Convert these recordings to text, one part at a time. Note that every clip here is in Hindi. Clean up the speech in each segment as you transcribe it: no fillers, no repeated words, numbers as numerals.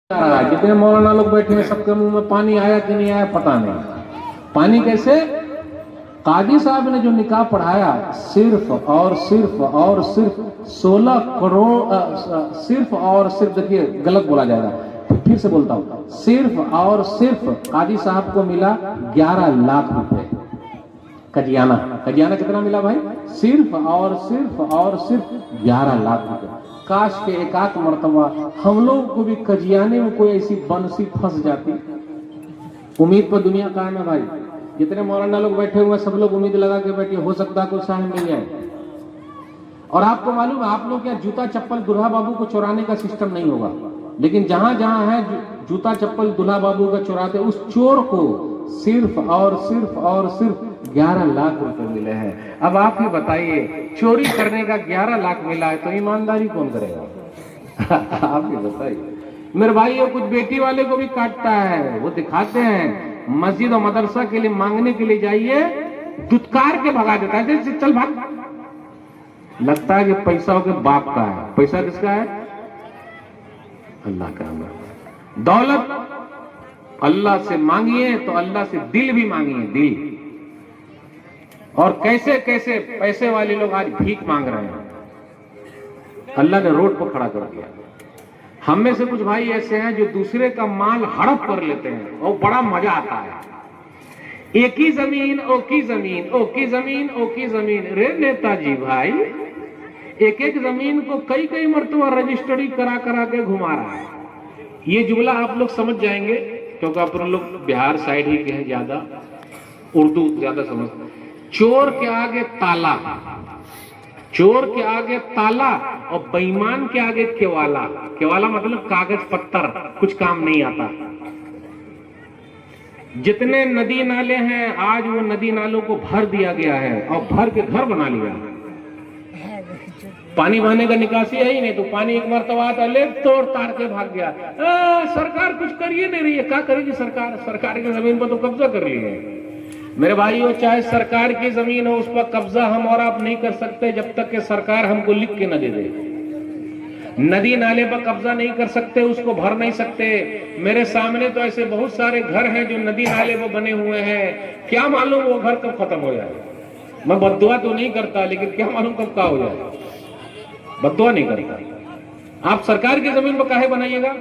जितने मौलाना लोग बैठे हैं सबके मुंह में पानी आया कि नहीं आया पता नहीं। पानी कैसे? काजी साहब ने जो निकाह पढ़ाया सिर्फ और सिर्फ 16 करोड़ सिर्फ और सिर्फ, देखिए गलत बोला जाएगा, फिर से बोलता हूं, सिर्फ और सिर्फ काजी साहब को मिला 11 लाख रुपए कजियाना। कजियाना कितना मिला भाई? सिर्फ और सिर्फ 11 लाख रुपए। काश के एकाक मर्तबा हम लोग को भी कजियाने में कोई ऐसी बंसी फंस जाती। उम्मीद पर दुनिया कायम है भाई। जितने मौलाना लोग बैठे हुए सब लोग उम्मीद लगा के बैठे, हो सकता है कोई साहब मिल जाए। और आपको मालूम है, आप लोग क्या जूता चप्पल दूल्हा बाबू को चुराने का सिस्टम नहीं होगा, लेकिन जहां जहां है जूता चप्पल दूल्हा बाबू का चुराते, उस चोर को सिर्फ और सिर्फ 11 लाख रुपए मिले हैं। अब आप ही बताइए, चोरी करने का 11 लाख मिला है तो ईमानदारी कौन करेगा? आप ही बताइए। मेरे भाई, कुछ बेटी वाले को भी काटता है, वो दिखाते हैं मस्जिद और मदरसा के लिए मांगने के लिए जाइए, दुत्कार के भगा देता है, जैसे चल भाग। लगता है कि पैसा हो के बाप का है। पैसा किसका है? अल्लाह का है। दौलत अल्लाह से मांगिए तो अल्लाह से दिल भी मांगिए, दिल। और कैसे कैसे पैसे वाले लोग आज भीख मांग रहे हैं। अल्लाह ने रोड पर खड़ा कर दिया। हम में से कुछ भाई ऐसे हैं जो दूसरे का माल हड़प कर लेते हैं और बड़ा मजा आता है। एक ही जमीन, ओ की जमीन, ओ की जमीन, ओ की जमीन। रे नेताजी भाई, एक एक जमीन को कई कई मरतबा रजिस्ट्री करा करा के घुमा रहा है। ये जुमला आप लोग समझ जाएंगे क्योंकि आप लोग बिहार साइड ही के हैं, ज्यादा उर्दू ज्यादा समझते। चोर के आगे ताला, चोर के आगे ताला और बेईमान के आगे केवाला। केवाला मतलब कागज पत्तर, कुछ काम नहीं आता। जितने नदी नाले हैं आज वो नदी नालों को भर दिया गया है और भर के घर बना लिया। पानी बहने का निकासी है ही नहीं, तो पानी एक मरतबा आता ले तोड़ ताड़ के भाग गया। सरकार कुछ करिए नहीं रही है। क्या करेगी सरकार? सरकार की जमीन पर तो कब्जा कर ली है। मेरे भाइयों, चाहे सरकार की जमीन हो, उस पर कब्जा हम और आप नहीं कर सकते जब तक कि सरकार हमको लिख के न दे दे। नदी नाले पर कब्जा नहीं कर सकते, उसको भर नहीं सकते। मेरे सामने तो ऐसे बहुत सारे घर हैं जो नदी नाले पर बने हुए हैं। क्या मालूम वो घर कब खत्म हो जाए। मैं बद्दुआ तो नहीं करता, लेकिन क्या मालूम कब क्या हो जाए। बद्दुआ नहीं करता। आप सरकार की जमीन पर काहे बनाइएगा?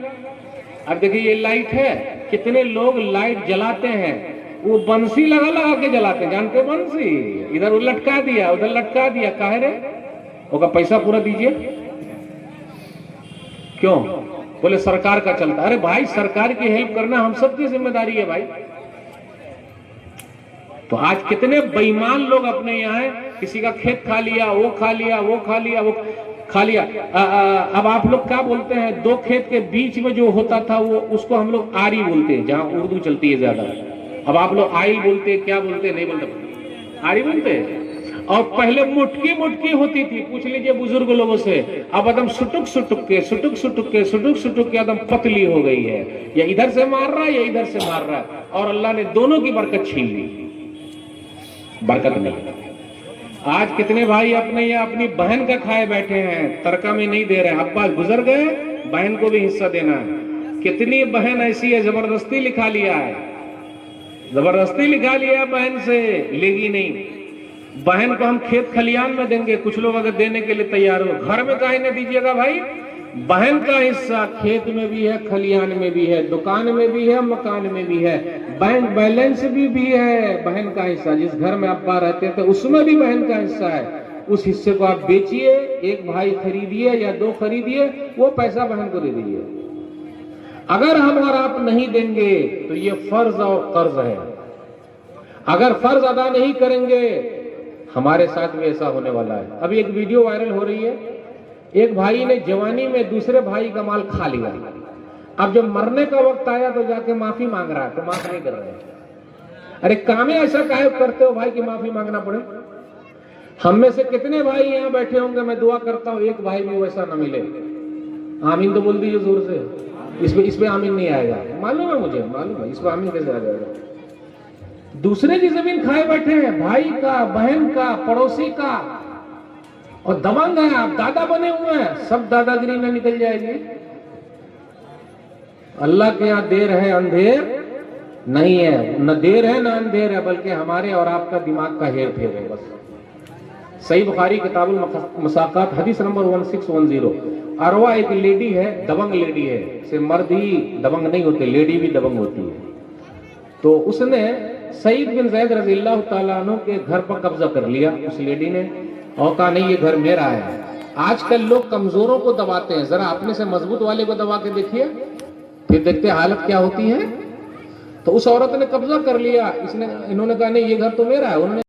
अब देखिए, ये लाइट है, कितने लोग लाइट जलाते हैं, वो बंसी लगा लगा के जलाते हैं। जानते बंसी? इधर वो लटका दिया, उधर लटका दिया। काहे रे? उसका पैसा पूरा दीजिए। क्यों? बोले सरकार का चलता। अरे भाई, सरकार की हेल्प करना हम सबकी जिम्मेदारी है भाई। तो आज कितने बेईमान लोग अपने यहाँ है, किसी का खेत खा लिया, वो खा लिया, वो खा लिया, वो खा लिया। अब आप लोग क्या बोलते हैं? दो खेत के बीच में जो होता था वो, उसको हम लोग आरी बोलते हैं, जहां उर्दू चलती है ज्यादा। अब आप लोग आइल बोलते हैं, क्या बोलते हैं? नहीं बोलते, आरी बोलते हैं। और पहले मुटकी मुटकी होती थी, पूछ लीजिए बुजुर्ग लोगों से। अब एकदम सुटुक सुटुक के एकदम पतली हो गई है। या इधर से मार रहा है या इधर से मार रहा है, और अल्लाह ने दोनों की बरकत छीन ली। बरकत नहीं। आज कितने भाई अपने या अपनी बहन का खाए बैठे हैं, तड़का में नहीं दे रहे। अब्बा गुजर गए, बहन को भी हिस्सा देना है। कितनी बहन ऐसी है, जबरदस्ती लिखा लिया है, जबरदस्ती लिखा लिया बहन से, लेगी नहीं। बहन को हम खेत खलियान में देंगे, कुछ लोग अगर देने के लिए तैयार हो। घर में काहे न दीजिएगा भाई? बहन का हिस्सा खेत में भी है, खलियान में भी है, दुकान में भी है, मकान में भी है, बैंक बैलेंस भी है बहन का हिस्सा। जिस घर में अब्बा रहते थे उसमें भी बहन का हिस्सा है। उस हिस्से को आप बेचिए, एक भाई खरीदिए या दो खरीदिए, वो पैसा बहन को दे दीजिए। अगर हम और आप नहीं देंगे तो ये फर्ज और कर्ज है। अगर फर्ज अदा नहीं करेंगे, हमारे साथ भी ऐसा होने वाला है। अभी एक वीडियो वायरल हो रही है, एक भाई ने जवानी में दूसरे भाई का माल खा लिया। अब जब मरने का वक्त आया तो जाके माफी मांग रहा है, तो माफ नहीं कर रहे हैं। अरे कामे ऐसा काहे करते हो भाई कि माफी मांगना पड़े? हम में से कितने भाई यहाँ बैठे होंगे, मैं दुआ करता हूँ एक भाई भी वैसा न मिले। आमीन तो बोल दीजिए जोर से। इसमें आमीन नहीं आएगा, मालूम है मुझे, मालूम है। इसमें आमीन कैसे आ जाएगा? दूसरे की जमीन खाए बैठे हैं, भाई का, बहन का, पड़ोसी का, और दबंग है। आप दादा बने हुए हैं, सब दादागिरी में निकल जाएगी। अल्लाह के यहाँ देर है अंधेर नहीं है, न देर है न अंधेर है, बल्कि हमारे और आपका दिमाग का हेर फेर है बस। सही बुखारी किताबुल मसाकात हदीस नंबर 1610। अरवा एक लेडी है, दबंग लेडी है, से मर्द ही दबंग नहीं होते, लेडी भी दबंग होती है। तो उसने सईद बिन ज़ैद रज़ियल्लाहु ताला अन्हु के घर पर कब्जा कर लिया उस लेडी ने, और कहा नहीं ये घर मेरा है। आजकल लोग कमजोरों को दबाते हैं, जरा अपने से मजबूत वाले को दबा के देखिए, फिर देखते हालत क्या होती है। तो उस औरत ने कब्जा कर लिया, इन्होंने कहा नहीं ये घर तो मेरा है। उन्होंने